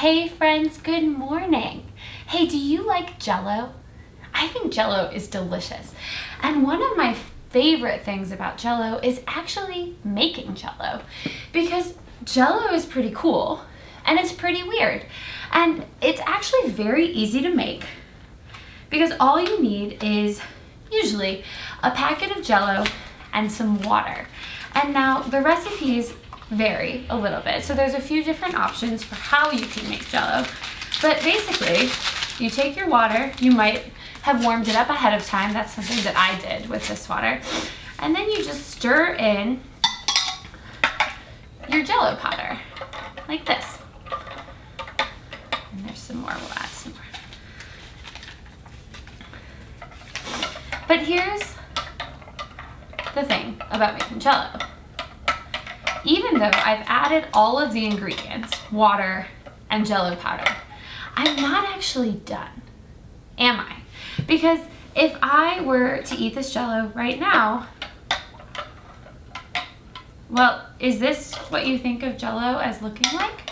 Hey friends, good morning. Hey, do you like Jell-O? I think Jell-O is delicious. And one of my favorite things about Jell-O is actually making Jell-O, because Jell-O is pretty cool and it's pretty weird. And it's actually very easy to make because all you need is usually a packet of Jell-O and some water. And now the recipes vary a little bit. So there's a few different options for how you can make Jell-O. But basically, you take your water, you might have warmed it up ahead of time. That's something that I did with this water. And then you just stir in your Jell-O powder, like this. And there's some more, we'll add some more. But here's the thing about making Jell-O. Even though I've added all of the ingredients, water and Jell-O powder, I'm not actually done, am I? Because if I were to eat this Jell-O right now, well, is this what you think of Jell-O as looking like?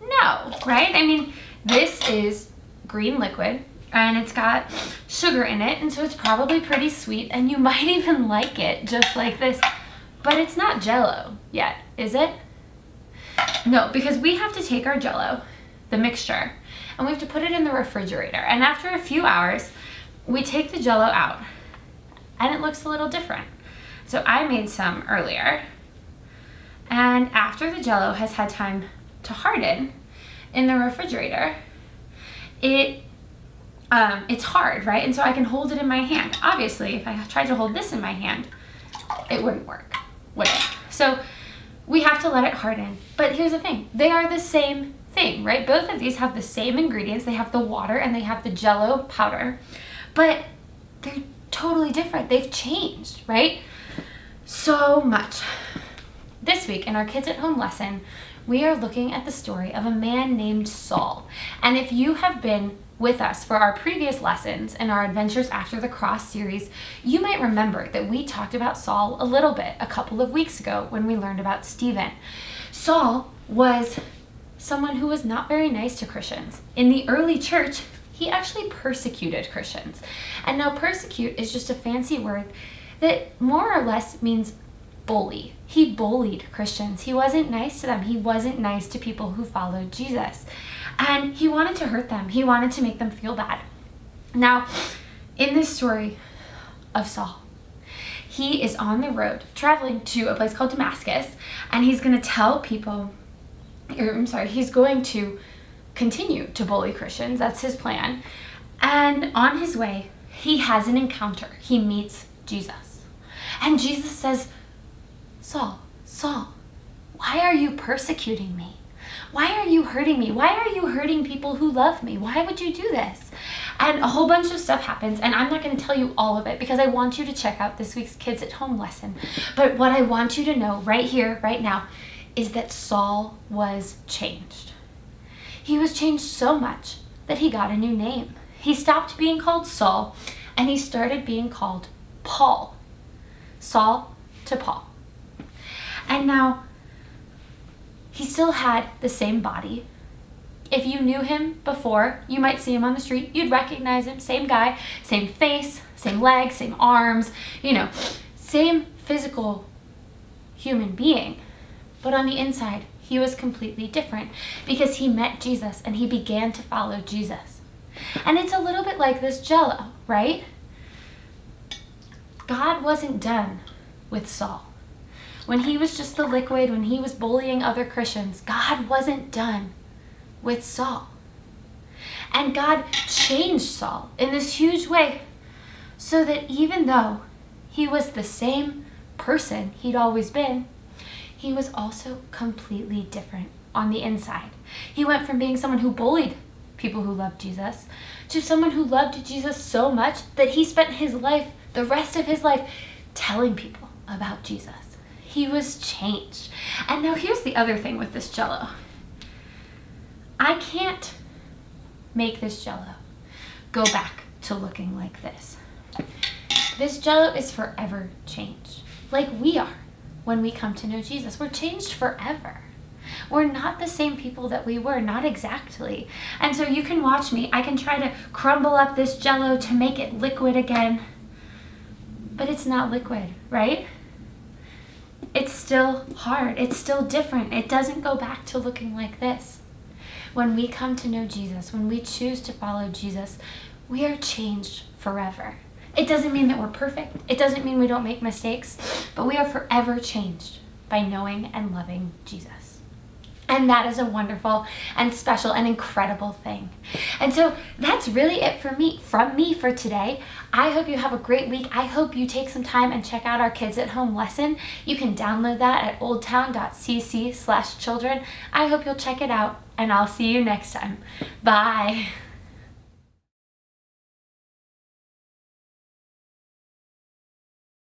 No, right? I mean, this is green liquid and it's got sugar in it, and so it's probably pretty sweet, and you might even like it just like this. But it's not Jell-O yet, is it? No, because we have to take our Jell-O, the mixture, and we have to put it in the refrigerator. And after a few hours, we take the Jell-O out, and it looks a little different. So I made some earlier, and after the Jell-O has had time to harden in the refrigerator, it's hard, right? And so I can hold it in my hand. Obviously, if I tried to hold this in my hand, it wouldn't work, would it? So we have to let it harden. But here's the thing, they are the same thing, right? Both of these have the same ingredients. They have the water and they have the Jell-O powder, but they're totally different. They've changed, right? So much. This week in our Kids at Home lesson, we are looking at the story of a man named Saul. And if you have been with us for our previous lessons in our Adventures After the Cross series, you might remember that we talked about Saul a little bit a couple of weeks ago when we learned about Stephen. Saul was someone who was not very nice to Christians. In the early church, he actually persecuted Christians. And now persecute is just a fancy word that more or less means bully. He bullied Christians. He wasn't nice to them. He wasn't nice to people who followed Jesus. And he wanted to hurt them. He wanted to make them feel bad. Now, in this story of Saul, he is on the road traveling to a place called Damascus, and he's going to tell people, he's going to continue to bully Christians. That's his plan. And on his way, he has an encounter. He meets Jesus. And Jesus says, Saul, Saul, why are you persecuting me? Why are you hurting me? Why are you hurting people who love me? Why would you do this? And a whole bunch of stuff happens, and I'm not going to tell you all of it because I want you to check out this week's Kids at Home lesson. But what I want you to know right here, right now, is that Saul was changed. He was changed so much that he got a new name. He stopped being called Saul, and he started being called Paul. Saul to Paul. And now, he still had the same body. If you knew him before, you might see him on the street. You'd recognize him. Same guy, same face, same legs, same arms, same physical human being. But on the inside, he was completely different because he met Jesus and he began to follow Jesus. And it's a little bit like this Jell-O, right? God wasn't done with Saul. When he was just the liquid, when he was bullying other Christians, God wasn't done with Saul. And God changed Saul in this huge way so that even though he was the same person he'd always been, he was also completely different on the inside. He went from being someone who bullied people who loved Jesus to someone who loved Jesus so much that he spent his life, the rest of his life, telling people about Jesus. He was changed. And now here's the other thing with this Jell-O. I can't make this Jell-O go back to looking like this. This Jell-O is forever changed, like we are when we come to know Jesus. We're changed forever. We're not the same people that we were, not exactly. And so you can watch me. I can try to crumble up this Jell-O to make it liquid again, but it's not liquid, right? It's still hard. It's still different. It doesn't go back to looking like this. When we come to know Jesus, when we choose to follow Jesus, we are changed forever. It doesn't mean that we're perfect. It doesn't mean we don't make mistakes, but we are forever changed by knowing and loving Jesus. And that is a wonderful and special and incredible thing. And so that's really it from me for today. I hope you have a great week. I hope you take some time and check out our Kids at Home lesson. You can download that at oldtown.cc/children. I hope you'll check it out, and I'll see you next time. Bye.